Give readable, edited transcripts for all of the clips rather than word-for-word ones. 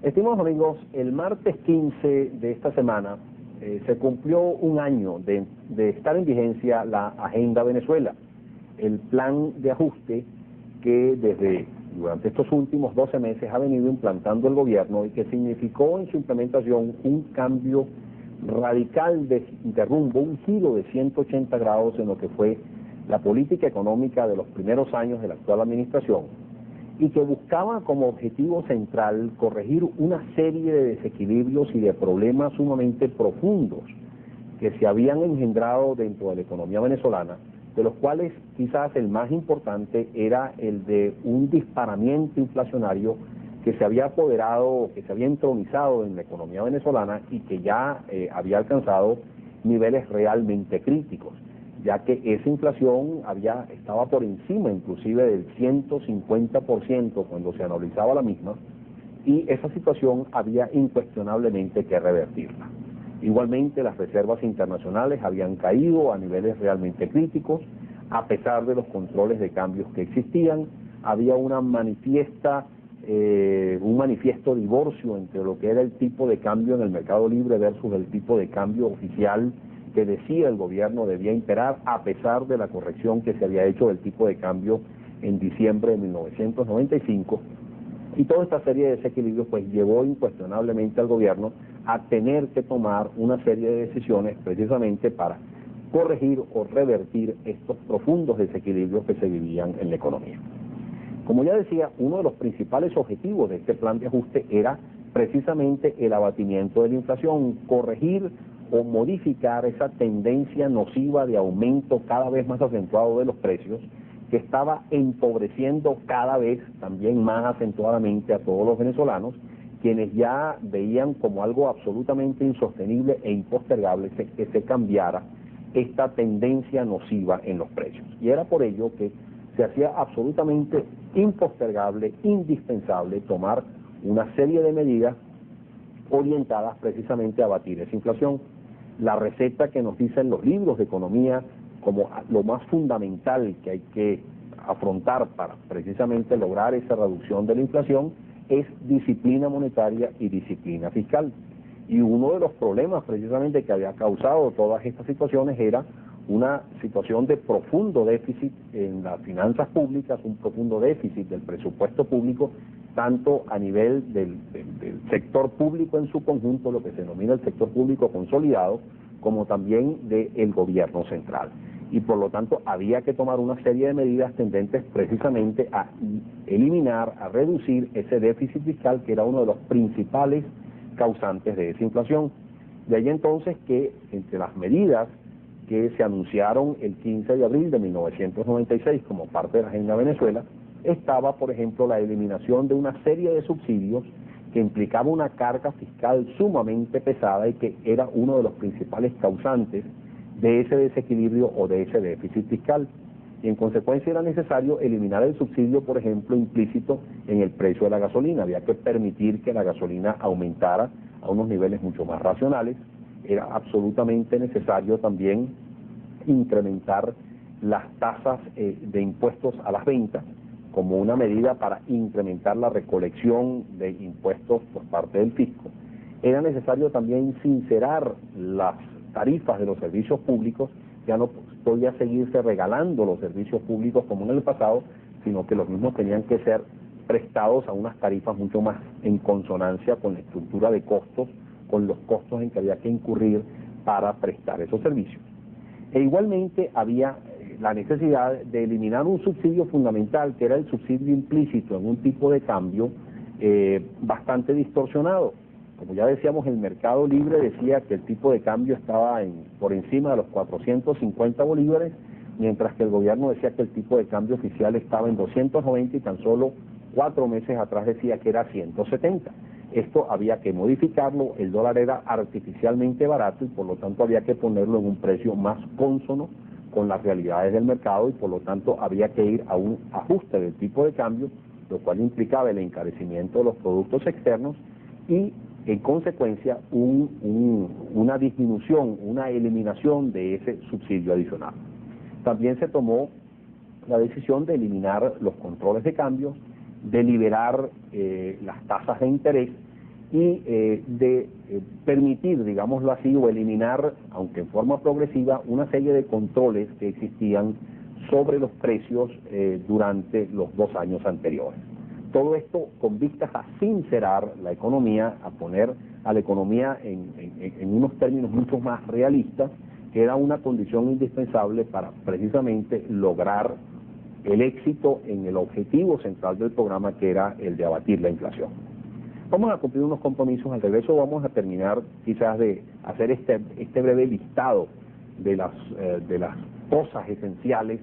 Estimados amigos, el martes 15 de esta semana se cumplió un año de estar en vigencia la Agenda Venezuela, el plan de ajuste que durante estos últimos 12 meses ha venido implantando el gobierno y que significó en su implementación un cambio radical de rumbo, un giro de 180 grados en lo que fue la política económica de los primeros años de la actual administración, y que buscaba como objetivo central corregir una serie de desequilibrios y de problemas sumamente profundos que se habían engendrado dentro de la economía venezolana, de los cuales quizás el más importante era el de un disparamiento inflacionario que se había apoderado, que se había entronizado en la economía venezolana y que ya había alcanzado niveles realmente críticos, ya que esa inflación estaba por encima inclusive del 150% cuando se analizaba la misma, y esa situación había incuestionablemente que revertirla. Igualmente las reservas internacionales habían caído a niveles realmente críticos, a pesar de los controles de cambios que existían. Había un manifiesto divorcio entre lo que era el tipo de cambio en el mercado libre versus el tipo de cambio oficial que decía el gobierno debía imperar, a pesar de la corrección que se había hecho del tipo de cambio en diciembre de 1995. Y toda esta serie de desequilibrios pues llevó incuestionablemente al gobierno a tener que tomar una serie de decisiones precisamente para corregir o revertir estos profundos desequilibrios que se vivían en la economía. Como ya decía, uno de los principales objetivos de este plan de ajuste era precisamente el abatimiento de la inflación, corregir o modificar esa tendencia nociva de aumento cada vez más acentuado de los precios, que estaba empobreciendo cada vez también más acentuadamente a todos los venezolanos, quienes ya veían como algo absolutamente insostenible e impostergable que se cambiara esta tendencia nociva en los precios. Y era por ello que se hacía absolutamente impostergable, indispensable tomar una serie de medidas orientadas precisamente a abatir esa inflación. La receta que nos dicen los libros de economía como lo más fundamental que hay que afrontar para precisamente lograr esa reducción de la inflación es disciplina monetaria y disciplina fiscal. Y uno de los problemas precisamente que había causado todas estas situaciones era una situación de profundo déficit en las finanzas públicas, un profundo déficit del presupuesto público, tanto a nivel del sector público en su conjunto, lo que se denomina el sector público consolidado, como también del gobierno central. Y por lo tanto había que tomar una serie de medidas tendentes precisamente a eliminar, a reducir ese déficit fiscal que era uno de los principales causantes de esa inflación. De ahí entonces que entre las medidas que se anunciaron el 15 de abril de 1996 como parte de la Agenda Venezuela, estaba, por ejemplo, la eliminación de una serie de subsidios que implicaba una carga fiscal sumamente pesada y que era uno de los principales causantes de ese desequilibrio o de ese déficit fiscal. Y en consecuencia era necesario eliminar el subsidio, por ejemplo, implícito en el precio de la gasolina. Había que permitir que la gasolina aumentara a unos niveles mucho más racionales. Era absolutamente necesario también incrementar las tasas de impuestos a las ventas como una medida para incrementar la recolección de impuestos por parte del fisco. Era necesario también sincerar las tarifas de los servicios públicos. Ya no podía seguirse regalando los servicios públicos como en el pasado, sino que los mismos tenían que ser prestados a unas tarifas mucho más en consonancia con la estructura de costos, con los costos en que había que incurrir para prestar esos servicios. E igualmente había la necesidad de eliminar un subsidio fundamental, que era el subsidio implícito en un tipo de cambio bastante distorsionado. Como ya decíamos, el mercado libre decía que el tipo de cambio estaba por encima de los 450 bolívares, mientras que el gobierno decía que el tipo de cambio oficial estaba en 290 y tan solo 4 meses atrás decía que era 170. Esto había que modificarlo, el dólar era artificialmente barato y por lo tanto había que ponerlo en un precio más cónsono con las realidades del mercado y por lo tanto había que ir a un ajuste del tipo de cambio, lo cual implicaba el encarecimiento de los productos externos y en consecuencia una disminución, una eliminación de ese subsidio adicional. También se tomó la decisión de eliminar los controles de cambio, de liberar las tasas de interés y de permitir, digámoslo así, o eliminar, aunque en forma progresiva, una serie de controles que existían sobre los precios durante los 2 años anteriores. Todo esto con vistas a sincerar la economía, a poner a la economía en unos términos mucho más realistas, que era una condición indispensable para precisamente lograr el éxito en el objetivo central del programa, que era el de abatir la inflación. Vamos a cumplir unos compromisos. Al regreso vamos a terminar quizás de hacer este breve listado de las cosas esenciales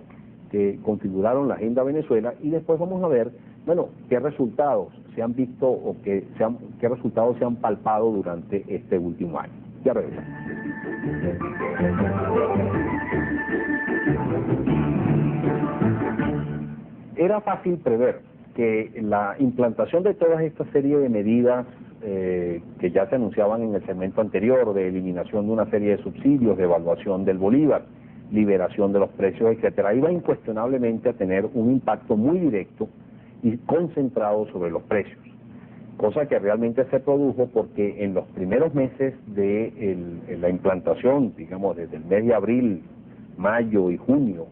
que configuraron la Agenda Venezuela, y después vamos a ver, bueno, qué resultados se han visto o qué resultados se han palpado durante este último año. Ya regresamos. Era fácil prever que la implantación de toda esta serie de medidas que ya se anunciaban en el segmento anterior, de eliminación de una serie de subsidios, de evaluación del bolívar, liberación de los precios, etcétera, iba incuestionablemente a tener un impacto muy directo y concentrado sobre los precios, cosa que realmente se produjo porque en los primeros meses de la implantación, digamos desde el mes de abril, mayo y junio,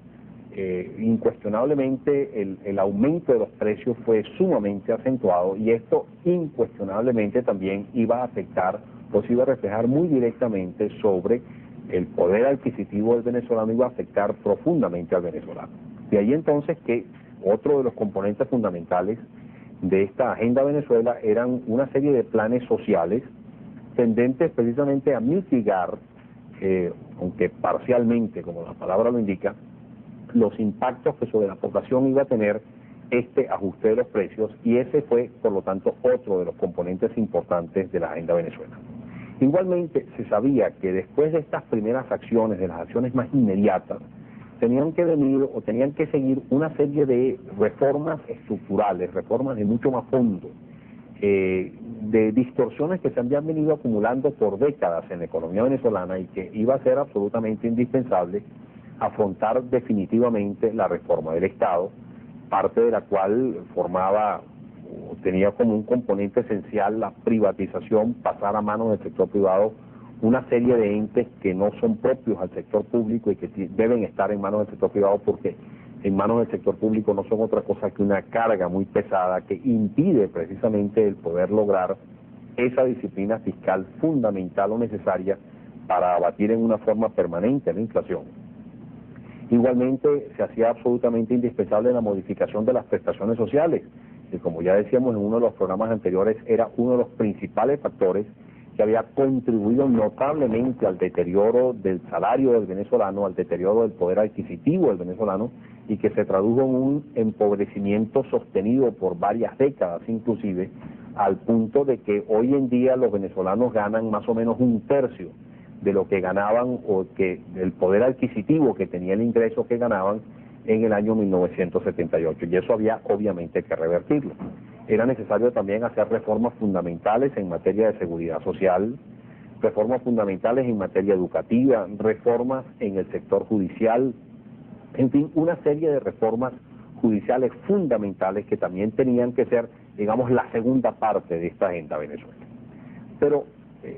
incuestionablemente el aumento de los precios fue sumamente acentuado, y esto incuestionablemente también iba a afectar o se iba a reflejar muy directamente sobre el poder adquisitivo del venezolano, iba a afectar profundamente al venezolano. De ahí entonces que otro de los componentes fundamentales de esta Agenda Venezuela eran una serie de planes sociales tendentes precisamente a mitigar, aunque parcialmente, como la palabra lo indica, los impactos que sobre la población iba a tener este ajuste de los precios, y ese fue, por lo tanto, otro de los componentes importantes de la Agenda Venezuela. Igualmente, se sabía que después de estas primeras acciones, de las acciones más inmediatas, tenían que venir o tenían que seguir una serie de reformas estructurales, reformas de mucho más fondo, de distorsiones que se habían venido acumulando por décadas en la economía venezolana, y que iba a ser absolutamente indispensable afrontar definitivamente la reforma del Estado, parte de la cual formaba o tenía como un componente esencial la privatización, pasar a manos del sector privado una serie de entes que no son propios al sector público y que deben estar en manos del sector privado, porque en manos del sector público no son otra cosa que una carga muy pesada que impide precisamente el poder lograr esa disciplina fiscal fundamental o necesaria para abatir en una forma permanente la inflación. Igualmente se hacía absolutamente indispensable la modificación de las prestaciones sociales, que, como ya decíamos en uno de los programas anteriores, era uno de los principales factores que había contribuido notablemente al deterioro del salario del venezolano, al deterioro del poder adquisitivo del venezolano, y que se tradujo en un empobrecimiento sostenido por varias décadas inclusive, al punto de que hoy en día los venezolanos ganan más o menos 1/3 de lo que ganaban, o que el poder adquisitivo que tenía el ingreso que ganaban en el año 1978, y eso había obviamente que revertirlo. Era necesario también hacer reformas fundamentales en materia de seguridad social, reformas fundamentales en materia educativa, reformas en el sector judicial, en fin, una serie de reformas judiciales fundamentales que también tenían que ser, digamos, la segunda parte de esta Agenda Venezuela. Pero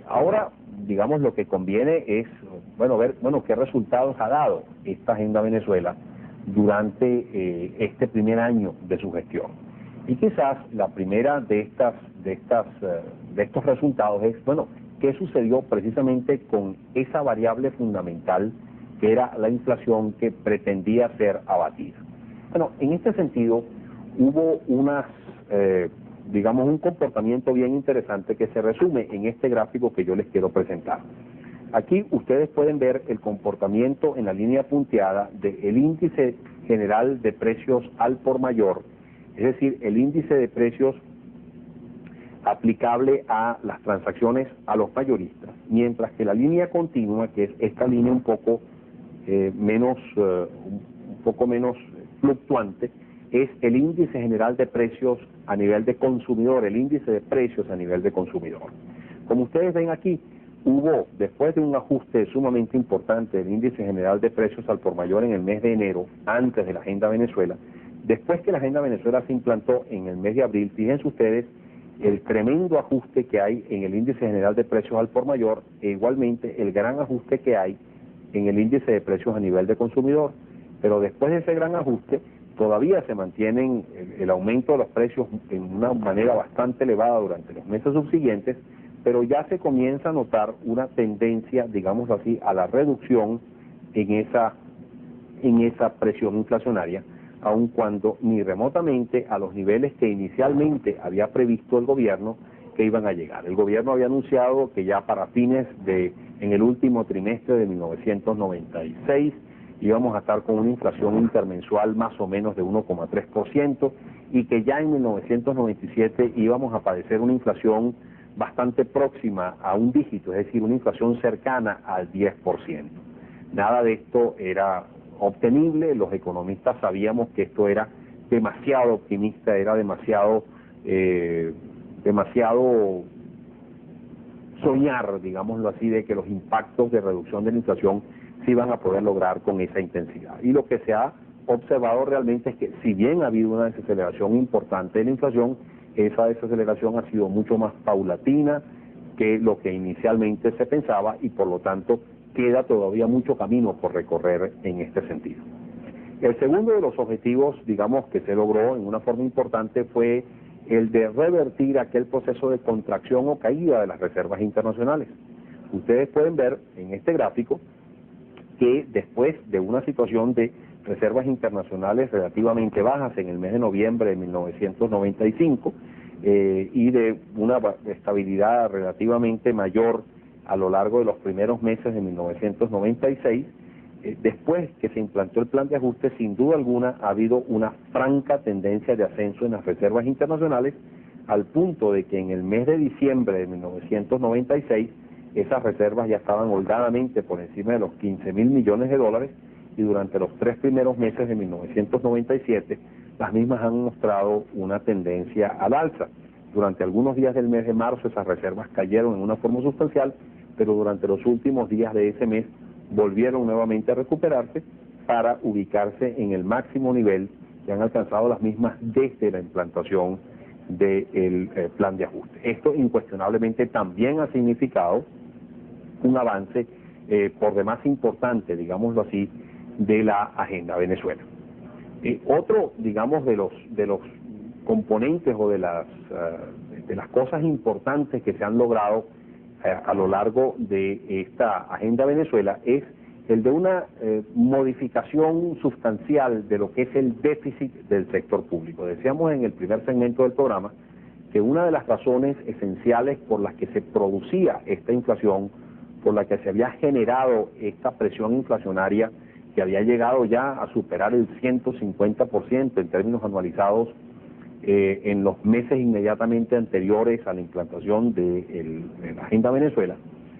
ahora, digamos, lo que conviene es, ver qué resultados ha dado esta Agenda Venezuela durante este primer año de su gestión. Y quizás la primera de estos resultados es, qué sucedió precisamente con esa variable fundamental que era la inflación, que pretendía ser abatida. En este sentido hubo un comportamiento bien interesante que se resume en este gráfico que yo les quiero presentar. Aquí ustedes pueden ver el comportamiento en la línea punteada del índice general de precios al por mayor, es decir, el índice de precios aplicable a las transacciones a los mayoristas, mientras que la línea continua, que es esta línea un poco menos fluctuante, es el índice general de precios a nivel de consumidor, el índice de precios a nivel de consumidor. Como ustedes ven aquí, hubo, después de un ajuste sumamente importante del índice general de precios al por mayor en el mes de enero, antes de la Agenda Venezuela, después que la Agenda Venezuela se implantó en el mes de abril, fíjense ustedes el tremendo ajuste que hay en el índice general de precios al por mayor e igualmente el gran ajuste que hay en el índice de precios a nivel de consumidor. Pero después de ese gran ajuste, todavía se mantienen el aumento de los precios en una manera bastante elevada durante los meses subsiguientes, pero ya se comienza a notar una tendencia, digamos así, a la reducción en esa presión inflacionaria, aun cuando ni remotamente a los niveles que inicialmente había previsto el gobierno que iban a llegar. El gobierno había anunciado que ya para en el último trimestre de 1996 íbamos a estar con una inflación intermensual más o menos de 1,3% y que ya en 1997 íbamos a padecer una inflación bastante próxima a un dígito, es decir, una inflación cercana al 10%. Nada de esto era obtenible, los economistas sabíamos que esto era demasiado optimista, era demasiado soñar, digámoslo así, de que los impactos de reducción de la inflación se iban a poder lograr con esa intensidad. Y lo que se ha observado realmente es que si bien ha habido una desaceleración importante de la inflación, esa desaceleración ha sido mucho más paulatina que lo que inicialmente se pensaba y por lo tanto queda todavía mucho camino por recorrer en este sentido. El segundo de los objetivos, digamos, que se logró en una forma importante fue el de revertir aquel proceso de contracción o caída de las reservas internacionales. Ustedes pueden ver en este gráfico que después de una situación de reservas internacionales relativamente bajas en el mes de noviembre de 1995 y de una estabilidad relativamente mayor a lo largo de los primeros meses de 1996, después que se implantó el plan de ajuste, sin duda alguna ha habido una franca tendencia de ascenso en las reservas internacionales, al punto de que en el mes de diciembre de 1996 esas reservas ya estaban holgadamente por encima de los 15.000 millones de dólares y durante los 3 primeros meses de 1997 las mismas han mostrado una tendencia al alza. Durante algunos días del mes de marzo esas reservas cayeron en una forma sustancial, pero durante los últimos días de ese mes volvieron nuevamente a recuperarse para ubicarse en el máximo nivel que han alcanzado las mismas desde la implantación del plan de ajuste. Esto incuestionablemente también ha significado un avance por demás importante, digámoslo así, de la agenda Venezuela. Otro, digamos, de los componentes o de las cosas importantes que se han logrado a lo largo de esta agenda Venezuela es el de una modificación sustancial de lo que es el déficit del sector público. Decíamos en el primer segmento del programa que una de las razones esenciales por las que se producía esta inflación, por la que se había generado esta presión inflacionaria que había llegado ya a superar el 150% en términos anualizados en los meses inmediatamente anteriores a la implantación de la Agenda Venezuela,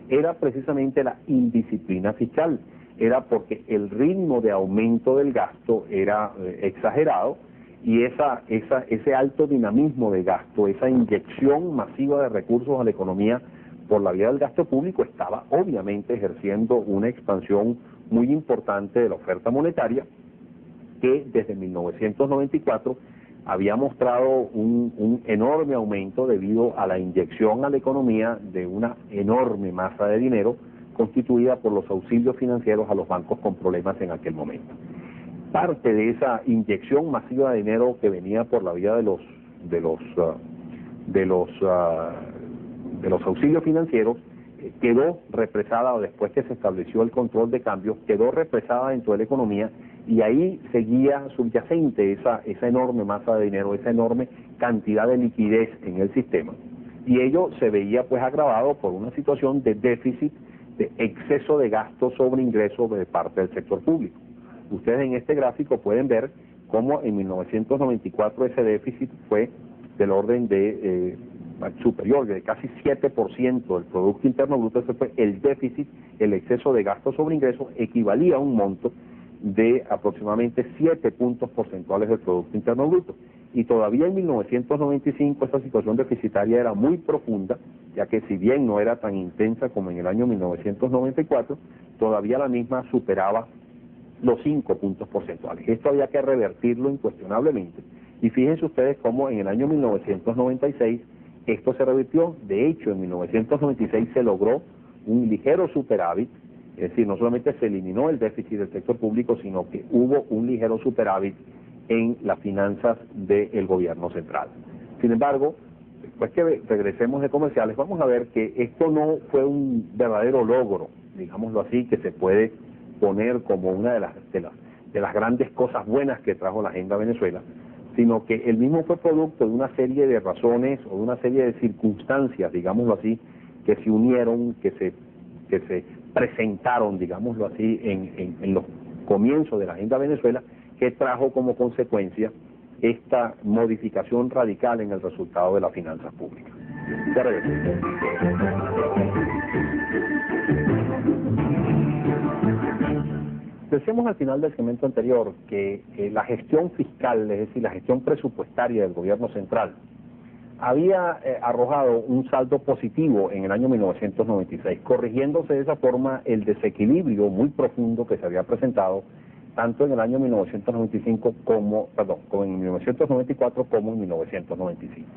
era precisamente la indisciplina fiscal. Era porque el ritmo de aumento del gasto era exagerado y ese alto dinamismo de gasto, esa inyección masiva de recursos a la economía por la vía del gasto público estaba obviamente ejerciendo una expansión muy importante de la oferta monetaria que desde 1994 había mostrado un enorme aumento debido a la inyección a la economía de una enorme masa de dinero constituida por los auxilios financieros a los bancos con problemas en aquel momento. Parte de esa inyección masiva de dinero que venía por la vía de los auxilios financieros quedó represada, o después que se estableció el control de cambios, quedó represada dentro de la economía y ahí seguía subyacente esa enorme masa de dinero, esa enorme cantidad de liquidez en el sistema. Y ello se veía pues agravado por una situación de déficit, de exceso de gasto sobre ingresos de parte del sector público. Ustedes en este gráfico pueden ver cómo en 1994 ese déficit fue del orden de superior, de casi 7% del Producto Interno Bruto. Ese fue el déficit, el exceso de gasto sobre ingresos, equivalía a un monto de aproximadamente 7 puntos porcentuales del Producto Interno Bruto. Y todavía en 1995 esta situación deficitaria era muy profunda, ya que si bien no era tan intensa como en el año 1994, todavía la misma superaba los 5 puntos porcentuales. Esto había que revertirlo incuestionablemente. Y fíjense ustedes cómo en el año 1996 Esto se revirtió. De hecho, en 1996 se logró un ligero superávit, es decir, no solamente se eliminó el déficit del sector público, sino que hubo un ligero superávit en las finanzas del gobierno central. Sin embargo, después que regresemos de comerciales, vamos a ver que esto no fue un verdadero logro, digámoslo así, que se puede poner como una de las grandes cosas buenas que trajo la Agenda Venezuela, sino que el mismo fue producto de una serie de razones o de una serie de circunstancias, digámoslo así, que se unieron, que se presentaron, digámoslo así, en los comienzos de la Agenda Venezuela, que trajo como consecuencia esta modificación radical en el resultado de las finanzas públicas. Ya regreso. Decíamos al final del segmento anterior que la gestión fiscal, es decir, la gestión presupuestaria del gobierno central, había arrojado un saldo positivo en el año 1996, corrigiéndose de esa forma el desequilibrio muy profundo que se había presentado tanto en el año 1995 como en 1994 como en 1995.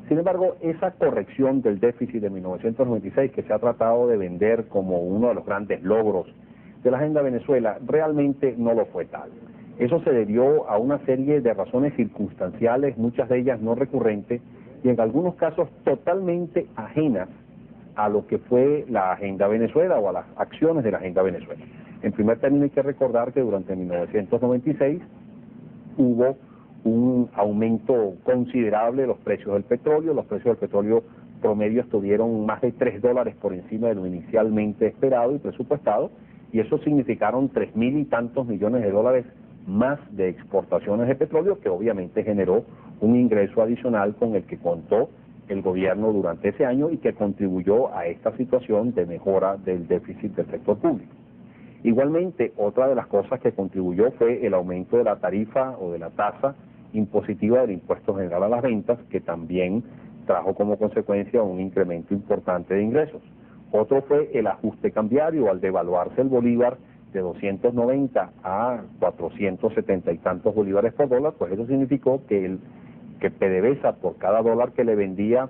Sin embargo, esa corrección del déficit de 1996, que se ha tratado de vender como uno de los grandes logros de la Agenda Venezuela, realmente no lo fue tal. Eso se debió a una serie de razones circunstanciales, muchas de ellas no recurrentes, y en algunos casos totalmente ajenas a lo que fue la Agenda Venezuela o a las acciones de la Agenda Venezuela. En primer término, hay que recordar que durante 1996 hubo un aumento considerable de los precios del petróleo. Los precios del petróleo promedio estuvieron más de $3 por encima de lo inicialmente esperado y presupuestado, y eso significaron 3.000 y tantos millones de dólares más de exportaciones de petróleo, que obviamente generó un ingreso adicional con el que contó el gobierno durante ese año y que contribuyó a esta situación de mejora del déficit del sector público. Igualmente, otra de las cosas que contribuyó fue el aumento de la tarifa o de la tasa impositiva del impuesto general a las ventas, que también trajo como consecuencia un incremento importante de ingresos. Otro fue el ajuste cambiario. Al devaluarse el bolívar de 290 a 470 y tantos bolívares por dólar, pues eso significó que PDVSA, por cada dólar que le vendía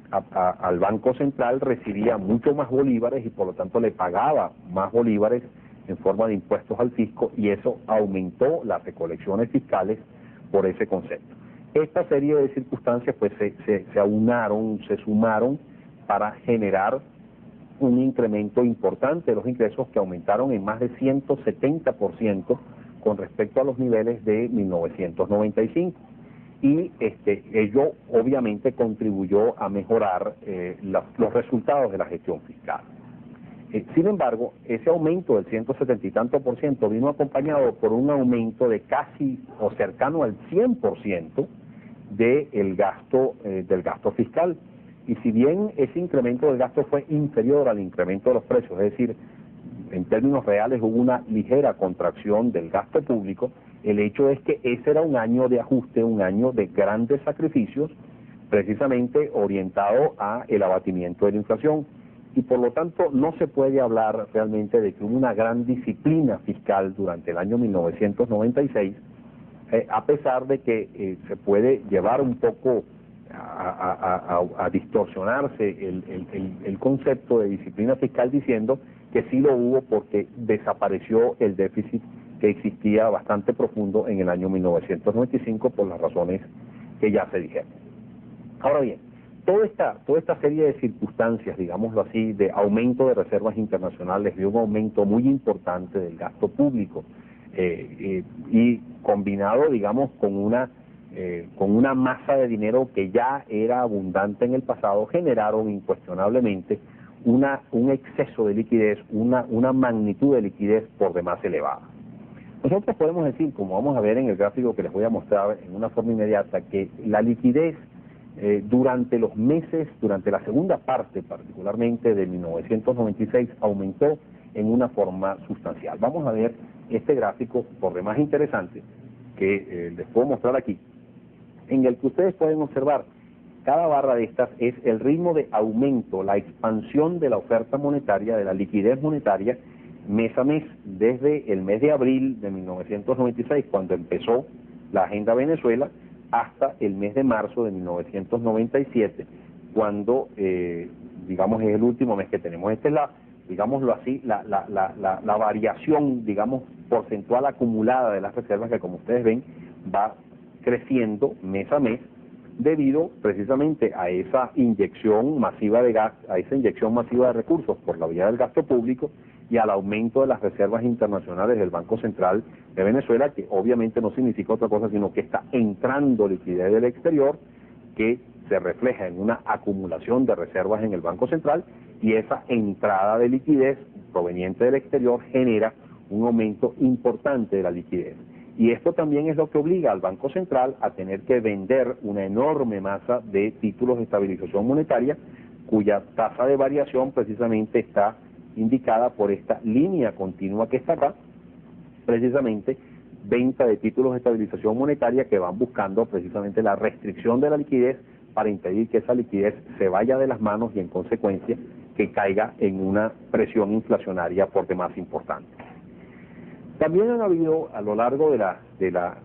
al Banco Central, recibía mucho más bolívares y por lo tanto le pagaba más bolívares en forma de impuestos al fisco, y eso aumentó las recolecciones fiscales por ese concepto. Esta serie de circunstancias pues se aunaron, se sumaron para generar un incremento importante de los ingresos, que aumentaron en más de 170% con respecto a los niveles de 1995. Y ello obviamente contribuyó a mejorar los resultados de la gestión fiscal. Sin embargo, ese aumento del 170 y tanto por ciento vino acompañado por un aumento de casi o cercano al 100% del gasto fiscal. Y si bien ese incremento del gasto fue inferior al incremento de los precios, es decir, en términos reales hubo una ligera contracción del gasto público, el hecho es que ese era un año de ajuste, un año de grandes sacrificios, precisamente orientado a el abatimiento de la inflación. Y por lo tanto no se puede hablar realmente de que hubo una gran disciplina fiscal durante el año 1996, a pesar de que se puede llevar un poco a distorsionarse el concepto de disciplina fiscal diciendo que sí lo hubo porque desapareció el déficit que existía bastante profundo en el año 1995 por las razones que ya se dijeron. Ahora bien, toda esta serie de circunstancias, digámoslo así, de aumento de reservas internacionales, de un aumento muy importante del gasto público, y combinado, digamos, con una masa de dinero que ya era abundante en el pasado, generaron incuestionablemente un exceso de liquidez, una magnitud de liquidez por demás elevada. Nosotros podemos decir, como vamos a ver en el gráfico que les voy a mostrar en una forma inmediata, que la liquidez durante los meses, durante la segunda parte particularmente de 1996, aumentó en una forma sustancial. Vamos a ver este gráfico, por demás interesante, que les puedo mostrar aquí, en el que ustedes pueden observar, cada barra de estas es el ritmo de aumento, la expansión de la oferta monetaria, de la liquidez monetaria, mes a mes, desde el mes de abril de 1996, cuando empezó la Agenda Venezuela, hasta el mes de marzo de 1997, cuando, digamos, es el último mes que tenemos. Esta es la, digámoslo así, la variación, digamos, porcentual acumulada de las reservas que, como ustedes ven, va creciendo mes a mes debido precisamente a esa inyección masiva de gas, a esa inyección masiva de recursos por la vía del gasto público y al aumento de las reservas internacionales del Banco Central de Venezuela, que obviamente no significa otra cosa sino que está entrando liquidez del exterior que se refleja en una acumulación de reservas en el Banco Central, y esa entrada de liquidez proveniente del exterior genera un aumento importante de la liquidez. Y esto también es lo que obliga al Banco Central a tener que vender una enorme masa de títulos de estabilización monetaria, cuya tasa de variación precisamente está indicada por esta línea continua que está acá, precisamente venta de títulos de estabilización monetaria que van buscando precisamente la restricción de la liquidez para impedir que esa liquidez se vaya de las manos y en consecuencia que caiga en una presión inflacionaria por demás importante. También han habido a lo largo de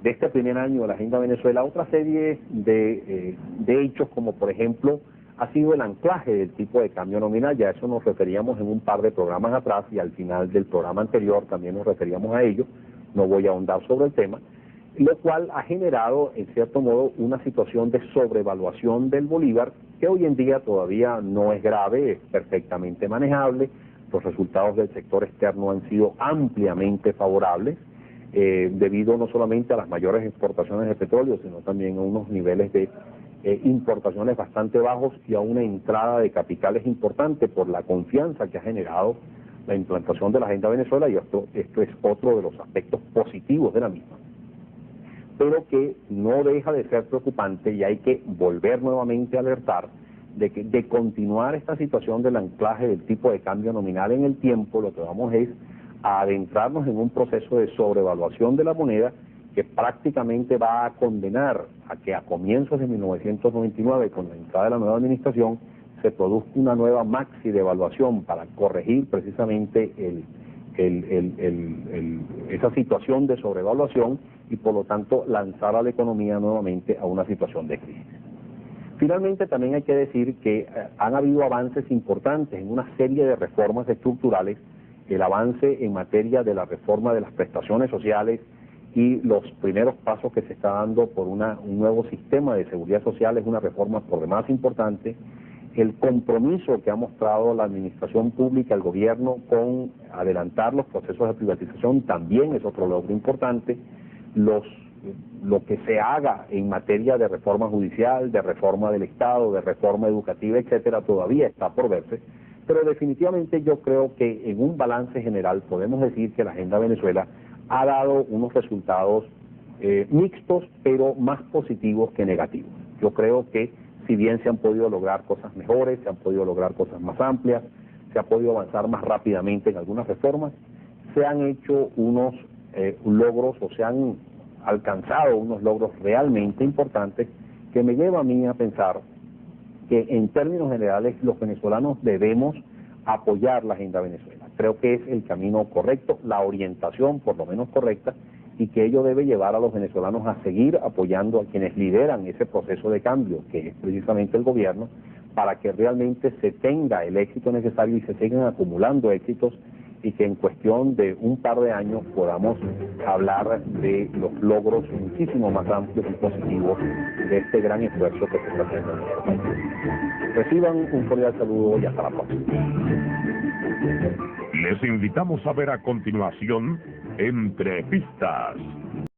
este primer año de la Agenda Venezuela otra serie de hechos, como por ejemplo ha sido el anclaje del tipo de cambio nominal. Ya eso nos referíamos en un par de programas atrás y al final del programa anterior también nos referíamos a ello. No voy a ahondar sobre el tema, lo cual ha generado en cierto modo una situación de sobrevaluación del bolívar que hoy en día todavía no es grave, es perfectamente manejable. Los resultados del sector externo han sido ampliamente favorables, debido no solamente a las mayores exportaciones de petróleo, sino también a unos niveles de importaciones bastante bajos y a una entrada de capitales importante por la confianza que ha generado la implantación de la Agenda Venezuela, y esto es otro de los aspectos positivos de la misma, pero que no deja de ser preocupante y hay que volver nuevamente a alertar de que de continuar esta situación del anclaje del tipo de cambio nominal en el tiempo, lo que vamos es a adentrarnos en un proceso de sobrevaluación de la moneda que prácticamente va a condenar a que a comienzos de 1999, con la entrada de la nueva administración, se produzca una nueva maxi devaluación para corregir precisamente esa situación de sobrevaluación y por lo tanto lanzar a la economía nuevamente a una situación de crisis. Finalmente también hay que decir que han habido avances importantes en una serie de reformas estructurales, el avance en materia de la reforma de las prestaciones sociales y los primeros pasos que se está dando por un nuevo sistema de seguridad social es una reforma por demás importante. El compromiso que ha mostrado la administración pública, el gobierno, con adelantar los procesos de privatización también es otro logro importante. Lo que se haga en materia de reforma judicial, de reforma del Estado, de reforma educativa, etcétera, todavía está por verse, pero definitivamente yo creo que en un balance general podemos decir que la Agenda Venezuela ha dado unos resultados mixtos, pero más positivos que negativos. Yo creo que si bien se han podido lograr cosas mejores, se han podido lograr cosas más amplias, se ha podido avanzar más rápidamente en algunas reformas, se han hecho unos logros o se han alcanzado unos logros realmente importantes que me lleva a mí a pensar que en términos generales los venezolanos debemos apoyar la Agenda Venezuela. Creo que es el camino correcto, la orientación por lo menos correcta, y que ello debe llevar a los venezolanos a seguir apoyando a quienes lideran ese proceso de cambio, que es precisamente el gobierno, para que realmente se tenga el éxito necesario y se sigan acumulando éxitos y que en cuestión de un par de años podamos hablar de los logros muchísimo más amplios y positivos de este gran esfuerzo que se está haciendo en nuestro país. Reciban un cordial saludo y hasta la próxima. Les invitamos a ver a continuación Entre Pistas.